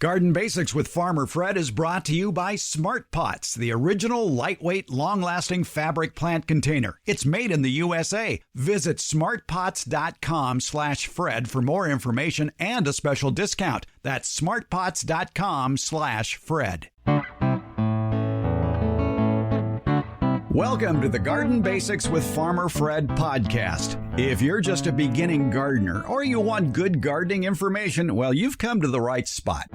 Garden Basics with Farmer Fred is brought to you by Smart Pots, the original lightweight, long-lasting fabric plant container. It's made in the USA. Visit smartpots.com/Fred for more information and a special discount. That's smartpots.com/Fred. Welcome to the Garden Basics with Farmer Fred podcast. If you're just a beginning gardener or you want good gardening information, well, you've come to the right spot.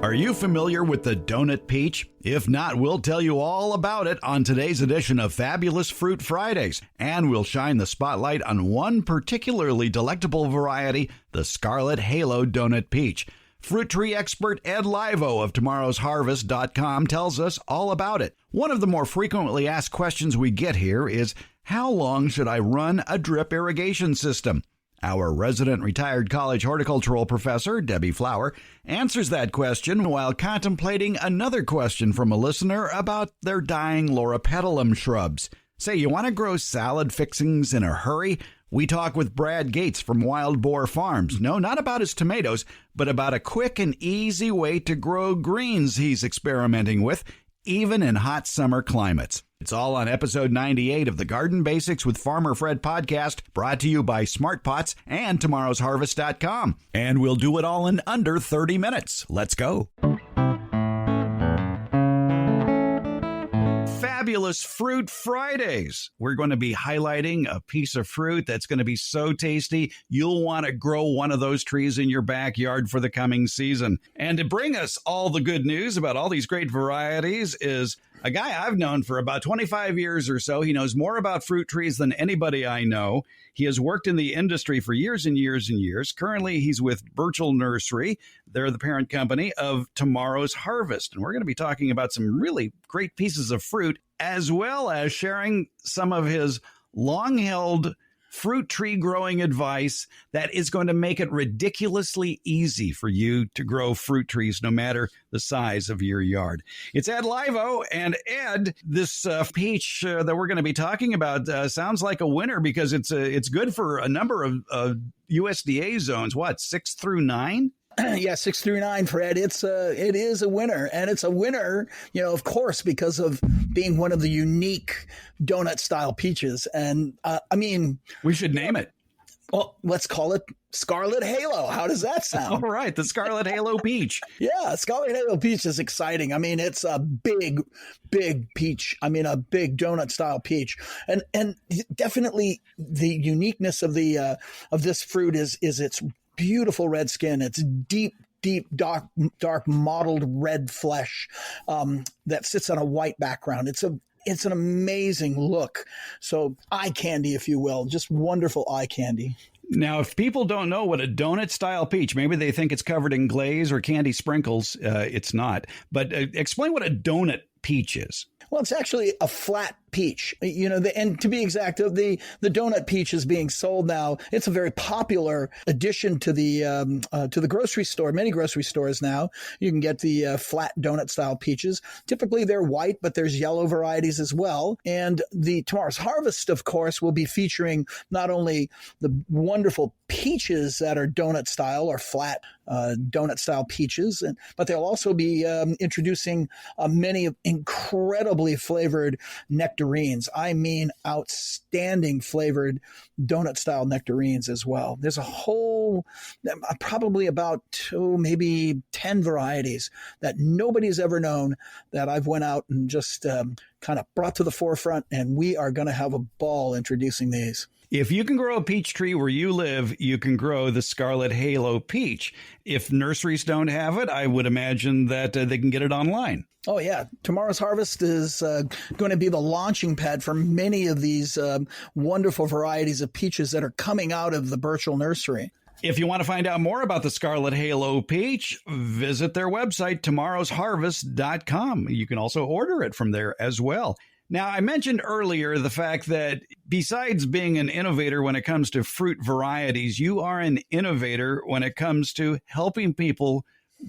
Are you familiar with the donut peach? If not, we'll tell you all about it on today's edition of Fabulous Fruit Fridays. And we'll shine the spotlight on one particularly delectable variety, the Scarlet Halo Donut Peach. Fruit tree expert Ed Livo of tomorrowsharvest.com tells us all about it. One of the more frequently asked questions we get here is, how long should I run a drip irrigation system? Our resident retired college horticultural professor, Debbie Flower, answers that question while contemplating another question from a listener about their dying loropetalum shrubs. Say, you want to grow salad fixings in a hurry? We talk with Brad Gates from Wild Boar Farms. No, not about his tomatoes, but about a quick and easy way to grow greens he's experimenting with, even in hot summer climates. It's all on episode 98 of the Garden Basics with Farmer Fred podcast, brought to you by Smart Pots and tomorrowsharvest.com. And we'll do it all in under 30 minutes. Let's go. Fabulous Fruit Fridays. We're going to be highlighting a piece of fruit that's going to be so tasty, you'll want to grow one of those trees in your backyard for the coming season. And to bring us all the good news about all these great varieties is a guy I've known for about 25 years or so. He knows more about fruit trees than anybody I know. He has worked in the industry for years and years and years. Currently, he's with Burchell Nursery. They're the parent company of Tomorrow's Harvest. And we're going to be talking about some really great pieces of fruit, as well as sharing some of his long-held fruit tree growing advice that is going to make it ridiculously easy for you to grow fruit trees no matter the size of your yard. It's Ed Livo, and Ed, this peach that we're going to be talking about sounds like a winner because it's good for a number of USDA zones. What, 6 through 9? Yeah, 6 through 9, Fred. It is a winner, and it's a winner, of course, because of being one of the unique donut-style peaches. And we should name it. Well, let's call it Scarlet Halo. How does that sound? All right, the Scarlet Halo Peach. Yeah, Scarlet Halo Peach is exciting. It's a big, big peach. A big donut-style peach, and definitely the uniqueness of this fruit is its beautiful red skin. It's deep, dark mottled red flesh that sits on a white background. It's an amazing look. So eye candy, if you will, just wonderful eye candy. Now, if people don't know what a donut-style peach, maybe they think it's covered in glaze or candy sprinkles. It's not. But explain what a donut peach is. Well, it's actually a flat peach, and to be exact, the donut peach is being sold now. It's a very popular addition to the grocery store. Many grocery stores now, you can get the flat donut style peaches. Typically, they're white, but there's yellow varieties as well. And the Tomorrow's Harvest, of course, will be featuring not only the wonderful peaches that are donut style or flat donut style peaches, but they'll also be introducing many incredibly flavored nectarines. Outstanding flavored donut style nectarines as well. There's a whole, probably about maybe 10 varieties that nobody's ever known that I've went out and just kind of brought to the forefront, and we are going to have a ball introducing these. If you can grow a peach tree where you live, you can grow the Scarlet Halo Peach. If nurseries don't have it, I would imagine that they can get it online. Oh, yeah. Tomorrow's Harvest is going to be the launching pad for many of these wonderful varieties of peaches that are coming out of the Burchell Nursery. If you want to find out more about the Scarlet Halo Peach, visit their website, tomorrowsharvest.com. You can also order it from there as well. Now, I mentioned earlier the fact that besides being an innovator when it comes to fruit varieties, you are an innovator when it comes to helping people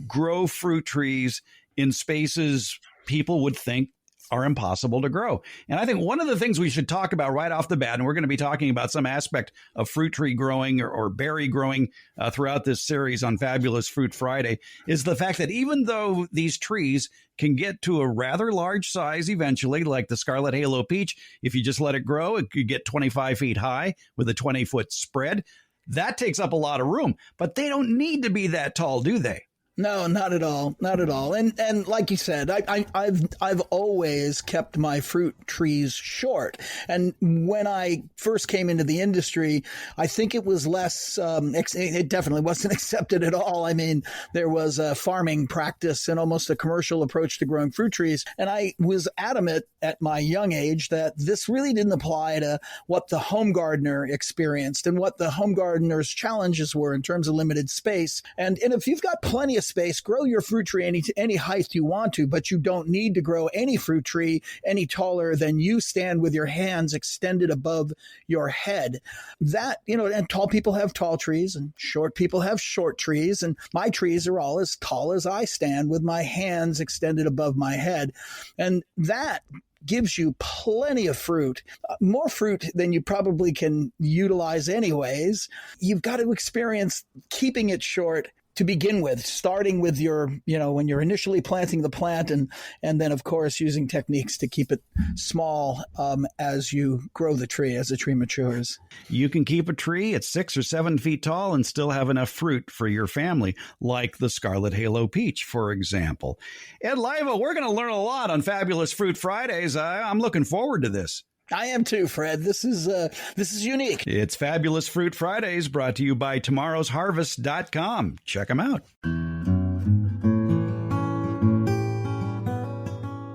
grow fruit trees in spaces people would think are impossible to grow. And I think one of the things we should talk about right off the bat, and we're going to be talking about some aspect of fruit tree growing or berry growing throughout this series on Fabulous Fruit Friday, is the fact that even though these trees can get to a rather large size eventually, like the Scarlet Halo Peach, if you just let it grow, it could get 25 feet high with a 20-foot spread. That takes up a lot of room, but they don't need to be that tall, do they? No, not at all. Not at all. And like you said, I've always kept my fruit trees short. And when I first came into the industry, I think it was less, it definitely wasn't accepted at all. I mean, there was a farming practice and almost a commercial approach to growing fruit trees. And I was adamant at my young age that this really didn't apply to what the home gardener experienced and what the home gardener's challenges were in terms of limited space. And if you've got plenty of space, grow your fruit tree any height you want to, but you don't need to grow any fruit tree any taller than you stand with your hands extended above your head. That, and tall people have tall trees and short people have short trees. And my trees are all as tall as I stand with my hands extended above my head. And that gives you plenty of fruit, more fruit than you probably can utilize anyways. You've got to experience keeping it short to begin with, starting with your, when you're initially planting the plant and then, of course, using techniques to keep it small as you grow the tree, as the tree matures. You can keep a tree at 6 or 7 feet tall and still have enough fruit for your family, like the Scarlet Halo Peach, for example. Ed Liva, we're going to learn a lot on Fabulous Fruit Fridays. I'm looking forward to this. I am too, Fred. This is unique. It's Fabulous Fruit Fridays, brought to you by tomorrowsharvest.com. Check them out.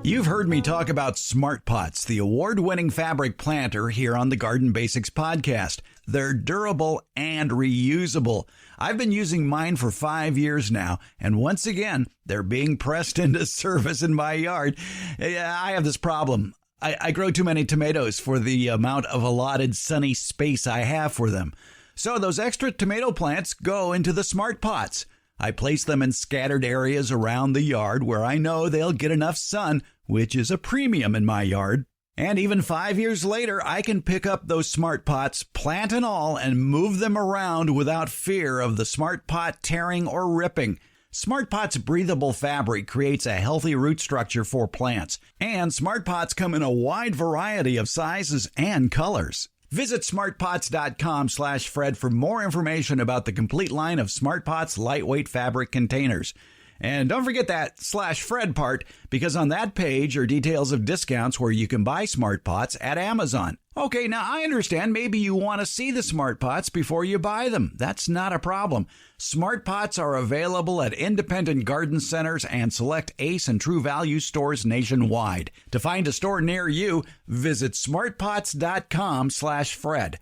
You've heard me talk about Smart Pots, the award-winning fabric planter here on the Garden Basics podcast. They're durable and reusable. I've been using mine for 5 years now, and once again, they're being pressed into service in my yard. I have this problem. I grow too many tomatoes for the amount of allotted sunny space I have for them. So those extra tomato plants go into the Smart Pots. I place them in scattered areas around the yard where I know they'll get enough sun, which is a premium in my yard. And even 5 years later, I can pick up those Smart Pots, plant and all, and move them around without fear of the Smart Pot tearing or ripping. Smart Pot's breathable fabric creates a healthy root structure for plants, and Smart Pots come in a wide variety of sizes and colors. Visit smartpots.com/Fred for more information about the complete line of Smart Pots lightweight fabric containers. And don't forget that /Fred part, because on that page are details of discounts where you can buy Smart Pots at Amazon. Okay, now I understand maybe you want to see the Smart Pots before you buy them. That's not a problem. Smart Pots are available at independent garden centers and select Ace and True Value stores nationwide. To find a store near you, visit smartpots.com/Fred.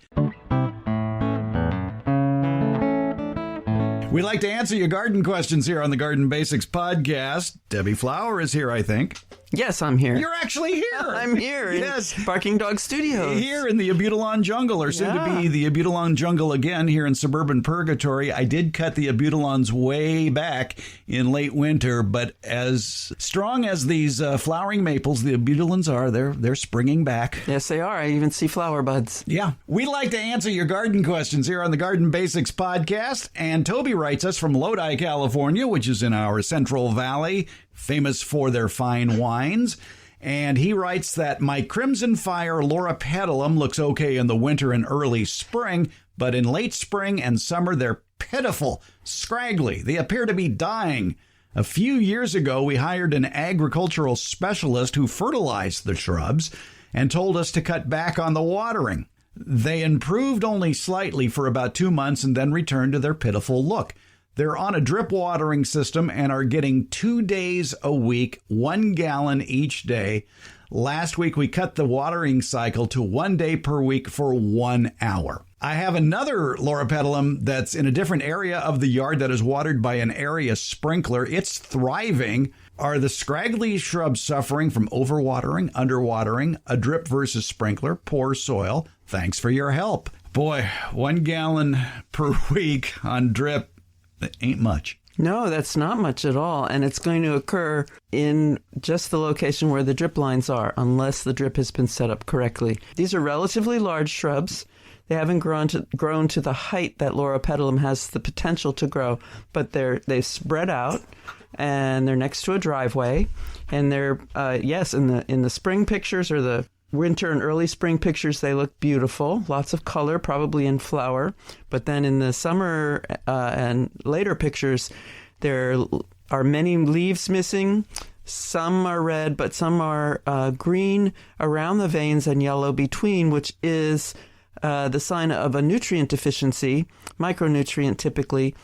We like to answer your garden questions here on the Garden Basics podcast. Debbie Flower is here, I think. Yes, I'm here. You're actually here. I'm here Yes. in Barking Dog Studios. Here in the Abutilon Jungle, or soon to be the Abutilon Jungle again here in suburban Purgatory. I did cut the Abutilons way back in late winter, but as strong as these flowering maples, the Abutilons are, they're springing back. Yes, they are. I even see flower buds. Yeah. We like to answer your garden questions here on the Garden Basics podcast, and Toby writes us from Lodi, California, which is in our Central Valley, famous for their fine wines. And he writes that my Crimson Fire loropetalum looks okay in the winter and early spring, but in late spring and summer, they're pitiful, scraggly. They appear to be dying. A few years ago, we hired an agricultural specialist who fertilized the shrubs and told us to cut back on the watering. They improved only slightly for about 2 months and then returned to their pitiful look. They're on a drip watering system and are getting 2 days a week, 1 gallon each day. Last week, we cut the watering cycle to 1 day per week for 1 hour. I have another loropetalum that's in a different area of the yard that is watered by an area sprinkler. It's thriving. Are the scraggly shrubs suffering from overwatering, underwatering, a drip versus sprinkler, poor soil? Thanks for your help. Boy, 1 gallon per week on drip. Ain't much. No, that's not much at all. And it's going to occur in just the location where the drip lines are, unless the drip has been set up correctly. These are relatively large shrubs. They haven't grown to the height that loropetalum has the potential to grow, but they've spread out, and they're next to a driveway. And they're, yes, in the spring pictures or the winter and early spring pictures, they look beautiful. Lots of color, probably in flower. But then in the summer and later pictures, there are many leaves missing. Some are red, but some are green around the veins and yellow between, which is the sign of a nutrient deficiency, micronutrient typically.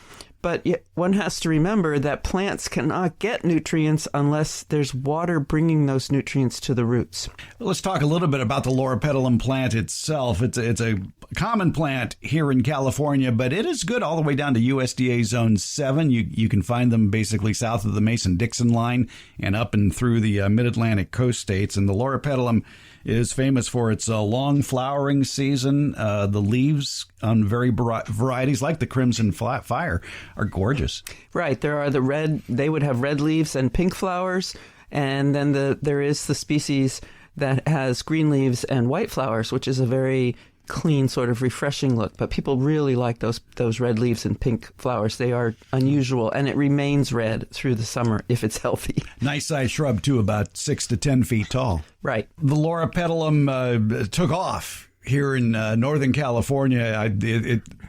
But one has to remember that plants cannot get nutrients unless there's water bringing those nutrients to the roots. Let's talk a little bit about the loropetalum plant itself. It's a common plant here in California, but it is good all the way down to USDA Zone 7. You can find them basically south of the Mason-Dixon line and up and through the mid-Atlantic coast states. And the loropetalum is famous for its long flowering season. The leaves on very varieties like the Crimson Fire are gorgeous. Right. There are the red, they would have red leaves and pink flowers. And then there is the species that has green leaves and white flowers, which is a very clean, sort of refreshing look. But people really like those red leaves and pink flowers. They are unusual, and it remains red through the summer if it's healthy. Nice size shrub, too, about 6 to 10 feet tall. Right. The loropetalum took off here in Northern California.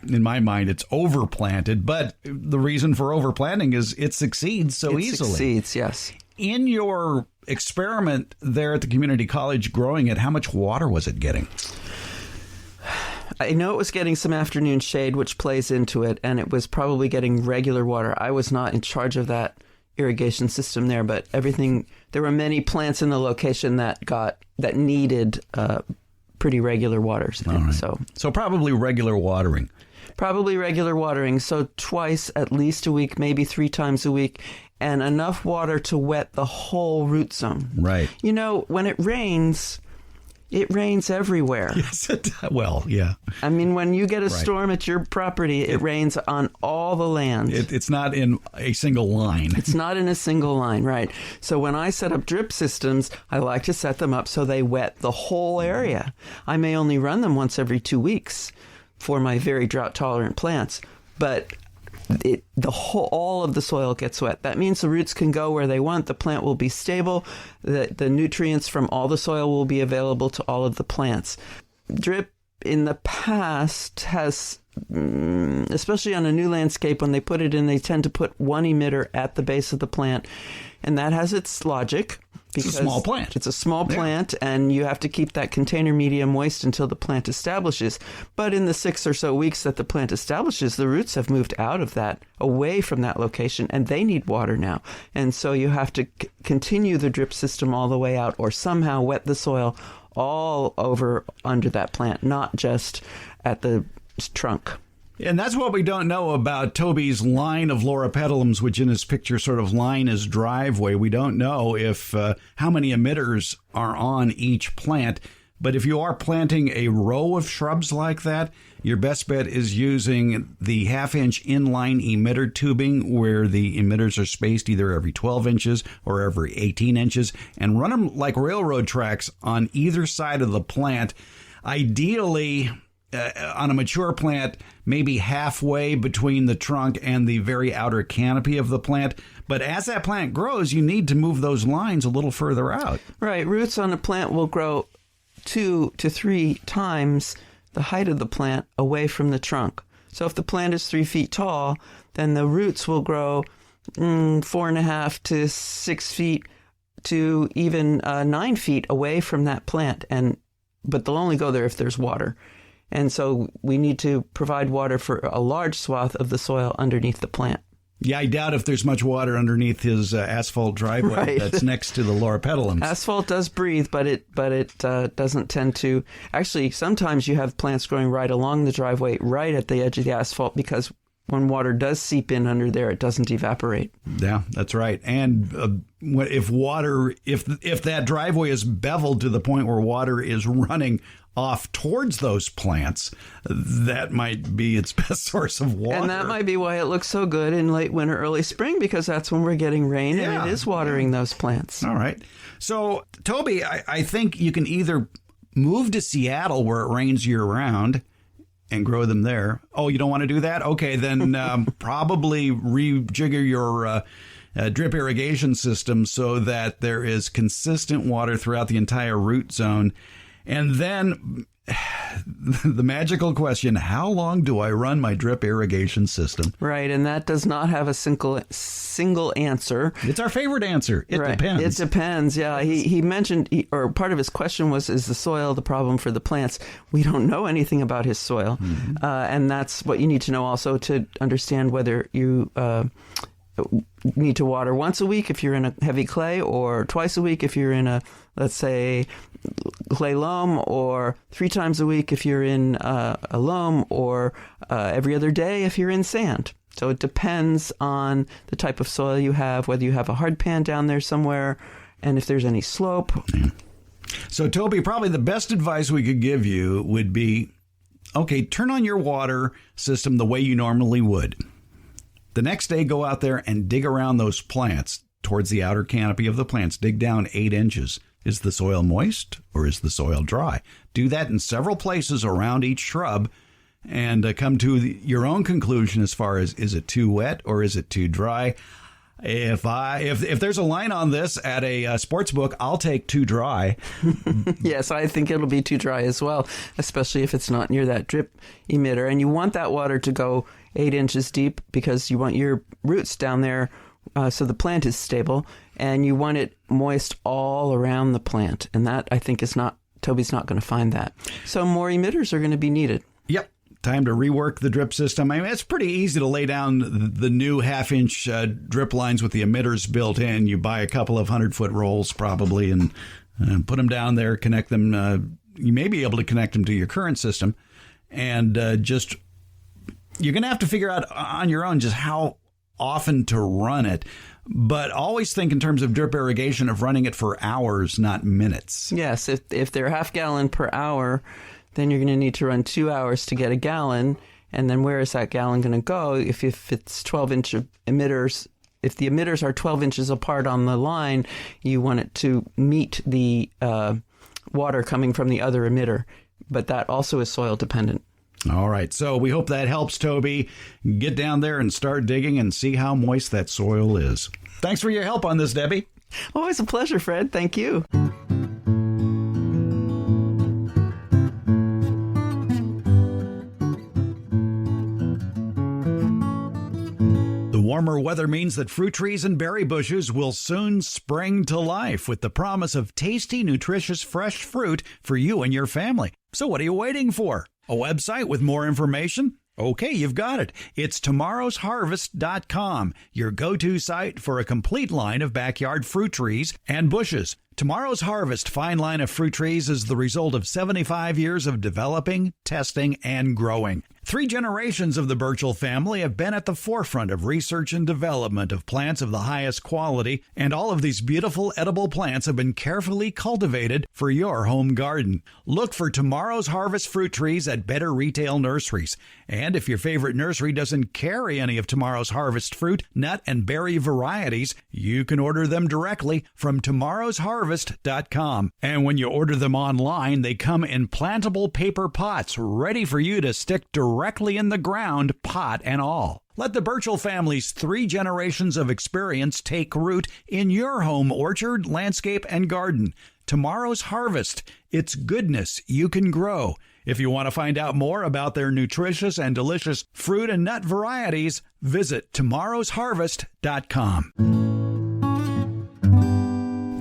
In my mind, it's overplanted, but the reason for overplanting is it succeeds so easily. It succeeds, yes. In your experiment there at the community college growing it, how much water was it getting? I know it was getting some afternoon shade, which plays into it, and it was probably getting regular water. I was not in charge of that irrigation system there, but there were many plants in the location that needed pretty regular waters. Right. So probably regular watering. Probably regular watering. So twice, at least a week, maybe 3 times a week, and enough water to wet the whole root zone. Right. You know, when it rains everywhere. Yes, well, yeah. I mean, when you get a storm at your property, it rains on all the land. It's not in a single line. It's not in a single line, right. So when I set up drip systems, I like to set them up so they wet the whole area. I may only run them once every 2 weeks for my very drought-tolerant plants, but all of the soil gets wet. That means the roots can go where they want. The plant will be stable. The nutrients from all the soil will be available to all of the plants. Drip in the past has, especially on a new landscape, when they put it in, they tend to put one emitter at the base of the plant. And that has its logic. It's a small plant. It's a small plant, and you have to keep that container media moist until the plant establishes. But in the 6 or so weeks that the plant establishes, the roots have moved out of that, away from that location, and they need water now. And so you have to continue the drip system all the way out, or somehow wet the soil all over under that plant, not just at the trunk. And that's what we don't know about Toby's line of loropetalums, which in his picture sort of line his driveway. We don't know if how many emitters are on each plant. But if you are planting a row of shrubs like that, your best bet is using the 1/2-inch inline emitter tubing, where the emitters are spaced either every 12 inches or every 18 inches, and run them like railroad tracks on either side of the plant. Ideally, on a mature plant, maybe halfway between the trunk and the very outer canopy of the plant. But as that plant grows, you need to move those lines a little further out. Right. Roots on a plant will grow 2 to 3 times the height of the plant away from the trunk. So if the plant is 3 feet tall, then the roots will grow 4.5 to 6 feet to even 9 feet away from that plant. But they'll only go there if there's water. And so we need to provide water for a large swath of the soil underneath the plant. Yeah, I doubt if there's much water underneath his asphalt driveway that's next to the loropetalums. Asphalt does breathe, but it doesn't tend to. Actually, sometimes you have plants growing right along the driveway, right at the edge of the asphalt, because when water does seep in under there, it doesn't evaporate. Yeah, that's right. And if that driveway is beveled to the point where water is running off towards those plants, that might be its best source of water. And that might be why it looks so good in late winter, early spring, because that's when we're getting rain and it is watering those plants. All right. So, Toby, I think you can either move to Seattle where it rains year-round and grow them there. Oh, you don't want to do that? Okay, then probably rejigger your drip irrigation system so that there is consistent water throughout the entire root zone. And then the magical question, how long do I run my drip irrigation system? Right, and that does not have a single answer. It's our favorite answer. It depends. It depends, yeah. He mentioned, or part of his question was, is the soil the problem for the plants? We don't know anything about his soil. Mm-hmm. And that's what you need to know also to understand whether you need to water once a week if you're in a heavy clay, or twice a week if you're in a, let's say, clay loam, or 3 times a week if you're in a loam, or every other day if you're in sand. So it depends on the type of soil you have, whether you have a hard pan down there somewhere, and if there's any slope. So, Toby, probably the best advice we could give you would be, okay, turn on your water system the way you normally would. The next day, go out there and dig around those plants towards the outer canopy of the plants. Dig down 8 inches. Is the soil moist or is the soil dry? Do that in several places around each shrub and come to your own conclusion as far as, is it too wet or is it too dry? If there's a line on this at a sports book, I'll take too dry. Yes, I think it'll be too dry as well, especially if it's not near that drip emitter. And you want that water to go 8 inches deep because you want your roots down there so the plant is stable, and you want it moist all around the plant. And that, I think, Toby's not going to find that. So more emitters are going to be needed. Yep. Time to rework the drip system. I mean, it's pretty easy to lay down the new half-inch drip lines with the emitters built in. You buy a couple of 100-foot rolls probably and put them down there, connect them. You may be able to connect them to your current system. And you're going to have to figure out on your own just how often to run it. But always think in terms of drip irrigation of running it for hours, not minutes. Yes, if they're half gallon per hour, then you're going to need to run 2 hours to get a gallon. And then where is that gallon going to go? If it's 12-inch emitters, if the emitters are 12 inches apart on the line, you want it to meet the water coming from the other emitter. But that also is soil dependent. All right. So we hope that helps, Toby. Get down there and start digging and see how moist that soil is. Thanks for your help on this, Debbie. Always a pleasure, Fred. Thank you. The warmer weather means that fruit trees and berry bushes will soon spring to life with the promise of tasty, nutritious, fresh fruit for you and your family. So what are you waiting for? A website with more information? Okay, you've got it. It's tomorrowsharvest.com, your go-to site for a complete line of backyard fruit trees and bushes. Tomorrow's Harvest fine line of fruit trees is the result of 75 years of developing, testing, and growing. 3 generations of the Burchell family have been at the forefront of research and development of plants of the highest quality, and all of these beautiful edible plants have been carefully cultivated for your home garden. Look for Tomorrow's Harvest fruit trees at better retail nurseries. And if your favorite nursery doesn't carry any of Tomorrow's Harvest fruit, nut, and berry varieties, you can order them directly from tomorrowsharvest.com. And when you order them online, they come in plantable paper pots ready for you to stick directly in the ground, pot and all. Let the Burchell family's 3 generations of experience take root in your home orchard, landscape, and garden. Tomorrow's Harvest. It's goodness you can grow. If you want to find out more about their nutritious and delicious fruit and nut varieties, visit tomorrowsharvest.com.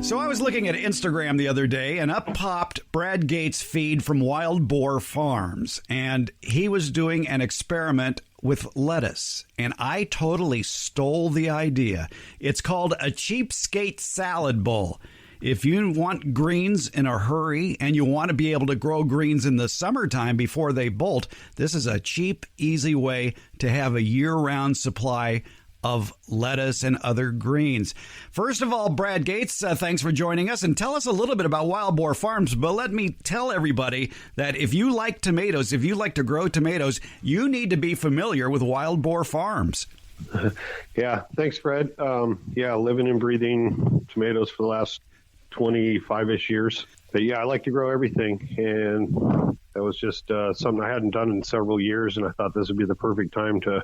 So I was looking at Instagram the other day, and up popped Brad Gates' feed from Wild Boar Farms, and he was doing an experiment with lettuce, and I totally stole the idea. It's called a cheapskate salad bowl. If you want greens in a hurry and you want to be able to grow greens in the summertime before they bolt, this is a cheap, easy way to have a year-round supply of lettuce and other greens. First of all, Brad Gates, thanks for joining us, and tell us a little bit about Wild Boar Farms. But let me tell everybody that if you like tomatoes, if you like to grow tomatoes, you need to be familiar with Wild Boar Farms. Yeah, thanks, Fred. Living and breathing tomatoes for the last 25-ish years. But yeah, I like to grow everything, and that was just something I hadn't done in several years, and I thought this would be the perfect time to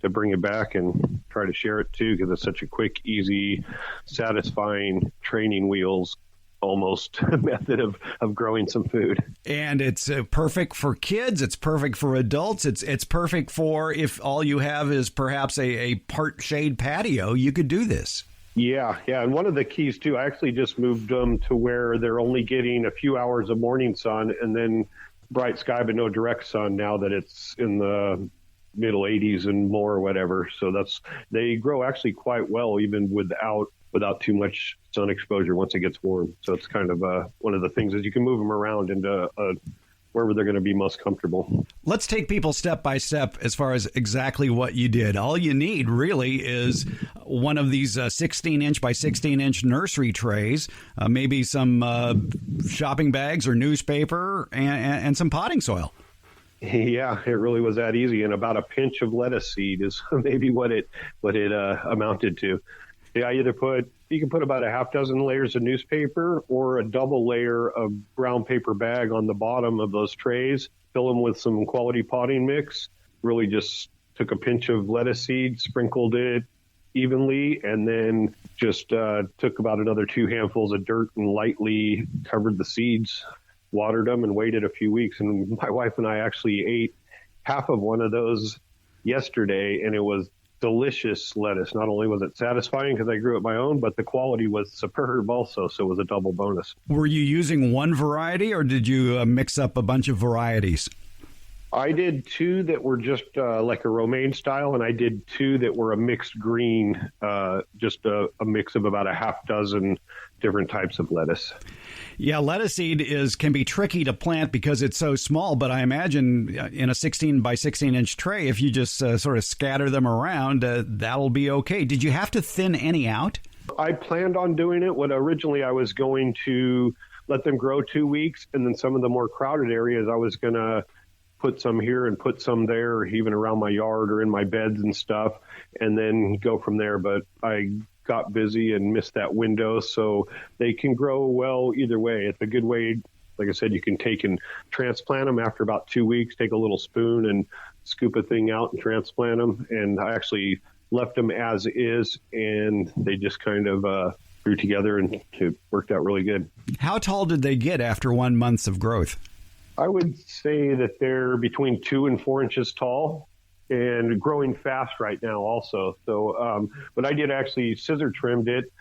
bring it back and try to share it too, because it's such a quick, easy, satisfying training wheels almost method of growing some food. And it's perfect for kids. It's perfect for adults. It's perfect for if all you have is perhaps a part shade patio, you could do this. Yeah. And one of the keys too, I actually just moved them to where they're only getting a few hours of morning sun and then bright sky, but no direct sun now that it's in the middle 80s and more or whatever. So they grow actually quite well, even without too much sun exposure once it gets warm. So it's kind of one of the things is you can move them around into wherever they're going to be most comfortable. Let's take people step by step as far as exactly what you did. All you need really is one of these 16-inch by 16-inch nursery trays, maybe some shopping bags or newspaper, and some potting soil. Yeah, it really was that easy. And about a pinch of lettuce seed is maybe what it amounted to. Yeah, you can put about a half dozen layers of newspaper or a double layer of brown paper bag on the bottom of those trays, fill them with some quality potting mix, really just took a pinch of lettuce seed, sprinkled it evenly, and then just took about another 2 handfuls of dirt and lightly covered the seeds, watered them, and waited a few weeks. And my wife and I actually ate half of one of those yesterday, and it was delicious lettuce. Not only was it satisfying because I grew it my own, but the quality was superb also, so it was a double bonus. Were you using one variety, or did you mix up a bunch of varieties? I did 2 that were just like a romaine style, and I did 2 that were a mixed green, just a mix of about a half dozen different types of lettuce. Yeah, lettuce seed can be tricky to plant because it's so small, but I imagine in a 16 by 16 inch tray, if you just sort of scatter them around, that'll be okay. Did you have to thin any out? I planned on doing it. Originally I was going to let them grow 2 weeks, and then some of the more crowded areas I was going to put some here and put some there, even around my yard or in my beds and stuff, and then go from there. But I got busy and missed that window, so they can grow well either way. It's a good way. Like I said, you can take and transplant them after about 2 weeks, take a little spoon and scoop a thing out and transplant them. And I actually left them as is, and they just kind of grew together, and it worked out really good. How tall did they get after 1 month of growth? I would say that they're between 2 and 4 inches tall, and growing fast right now also. So, but I did actually scissor trimmed it,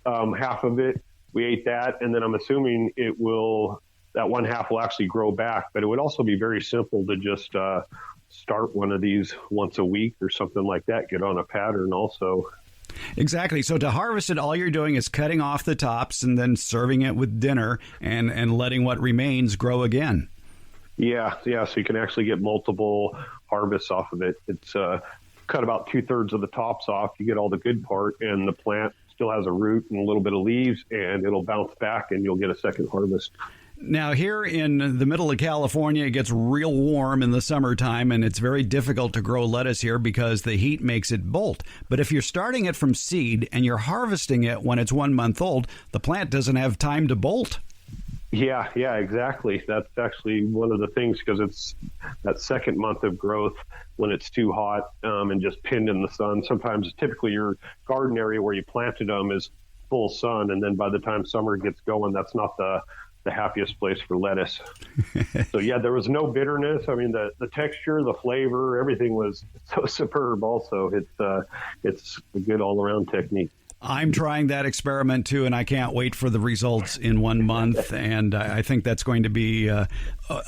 half of it. We ate that, and then I'm assuming that one half will actually grow back. But it would also be very simple to just start one of these once a week or something like that, get on a pattern also. Exactly. So to harvest it, all you're doing is cutting off the tops and then serving it with dinner and letting what remains grow again. Yeah. So you can actually get multiple harvests off of it. It's cut about 2/3 of the tops off. You get all the good part, and the plant still has a root and a little bit of leaves, and it'll bounce back, and you'll get a second harvest. Now, here in the middle of California, it gets real warm in the summertime, and it's very difficult to grow lettuce here because the heat makes it bolt. But if you're starting it from seed and you're harvesting it when it's 1 month old, the plant doesn't have time to bolt. Yeah, exactly. That's actually one of the things, because it's that second month of growth when it's too hot and just pinned in the sun. Sometimes, typically, your garden area where you planted them is full sun, and then by the time summer gets going, that's not the happiest place for lettuce. So yeah, there was no bitterness. I mean, the texture, the flavor, everything was so superb. Also, it's a good all-around technique. I'm trying that experiment too, and I can't wait for the results in 1 month. And I think that's going to be a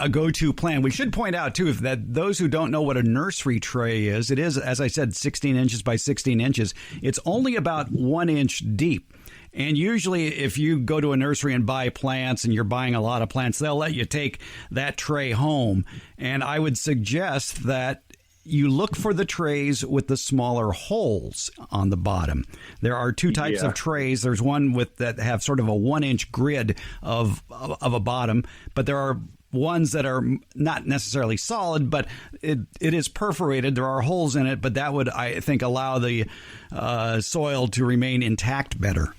go-to plan. We should point out too, that those who don't know what a nursery tray is, it is, as I said, 16 inches by 16 inches. It's only about 1 inch deep. And usually if you go to a nursery and buy plants and you're buying a lot of plants, they'll let you take that tray home. And I would suggest that you look for the trays with the smaller holes on the bottom. There are two types of trays. There's one that have sort of a 1-inch grid of a bottom, but there are ones that are not necessarily solid, but it is perforated. There are holes in it, but that would, I think, allow the soil to remain intact better.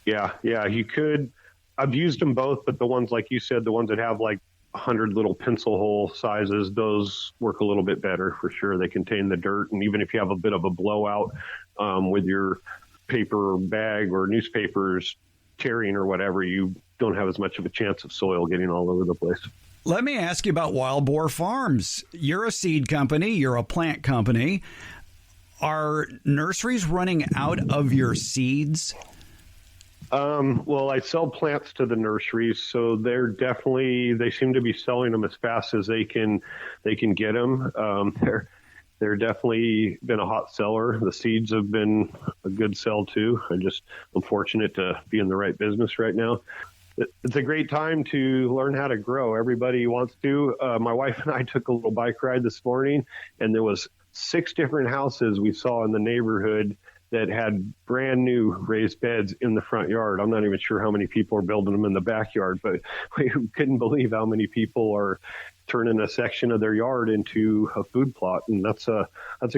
Yeah, you could. I've used them both, but the ones, like you said, the ones that have like 100 little pencil hole sizes, those work a little bit better for sure. They contain the dirt, and even if you have a bit of a blowout with your paper bag or newspapers tearing or whatever, you don't have as much of a chance of soil getting all over the place. Let me ask you about Wild Boar Farms. You're a seed company. You're a plant company. Are nurseries running out of your seeds? Well, I sell plants to the nurseries, so they seem to be selling them as fast as they can get them. They're definitely been a hot seller. The seeds have been a good sell too. I'm fortunate to be in the right business right now. It's a great time to learn how to grow. Everybody wants to. My wife and I took a little bike ride this morning, and there was 6 different houses we saw in the neighborhood that had brand new raised beds in the front yard. I'm not even sure how many people are building them in the backyard, but we couldn't believe how many people are turning a section of their yard into a food plot, and that's a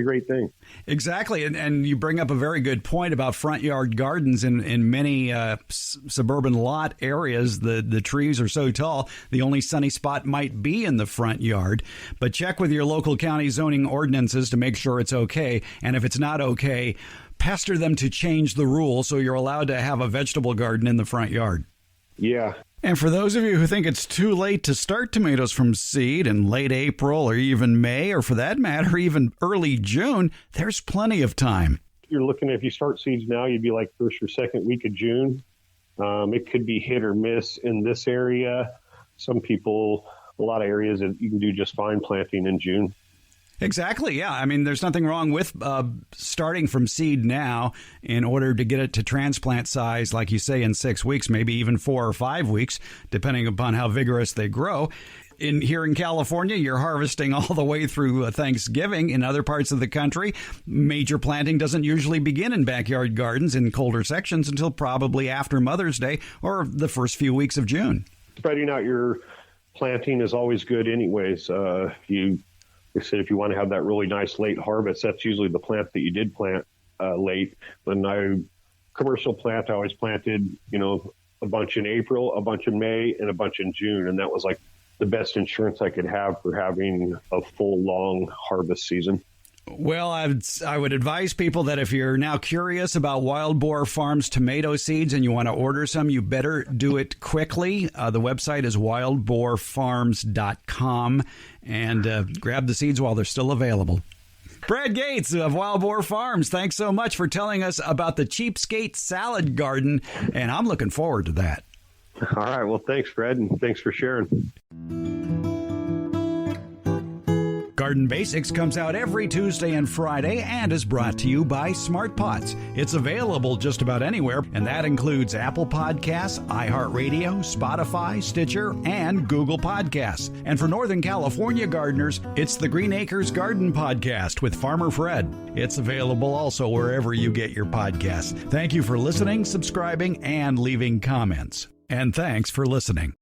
great thing. Exactly, and you bring up a very good point about front yard gardens. In many suburban lot areas, the trees are so tall, the only sunny spot might be in the front yard. But check with your local county zoning ordinances to make sure it's okay, and if it's not okay, pester them to change the rule so you're allowed to have a vegetable garden in the front yard. Yeah. And for those of you who think it's too late to start tomatoes from seed in late April or even May, or for that matter, even early June, there's plenty of time. You're looking at, if you start seeds now, you'd be like first or second week of June. It could be hit or miss in this area. A lot of areas that you can do just fine planting in June. Exactly, yeah. I mean, there's nothing wrong with starting from seed now in order to get it to transplant size, like you say, in 6 weeks, maybe even 4 or 5 weeks, depending upon how vigorous they grow. Here in California, you're harvesting all the way through Thanksgiving. In other parts of the country, major planting doesn't usually begin in backyard gardens in colder sections until probably after Mother's Day or the first few weeks of June. Spreading out your planting is always good anyways. If you want to have that really nice late harvest, that's usually the plant that you did plant late. When I commercial plant, I always planted, a bunch in April, a bunch in May, and a bunch in June. And that was like the best insurance I could have for having a full, long harvest season. Well, I would advise people that if you're now curious about Wild Boar Farms tomato seeds and you want to order some, you better do it quickly. The website is wildboarfarms.com, and grab the seeds while they're still available. Brad Gates of Wild Boar Farms, thanks so much for telling us about the Cheapskate Salad Garden, and I'm looking forward to that. All right. Well, thanks, Fred, and thanks for sharing. Garden Basics comes out every Tuesday and Friday and is brought to you by Smart Pots. It's available just about anywhere, and that includes Apple Podcasts, iHeartRadio, Spotify, Stitcher, and Google Podcasts. And for Northern California gardeners, it's the Green Acres Garden Podcast with Farmer Fred. It's available also wherever you get your podcasts. Thank you for listening, subscribing, and leaving comments. And thanks for listening.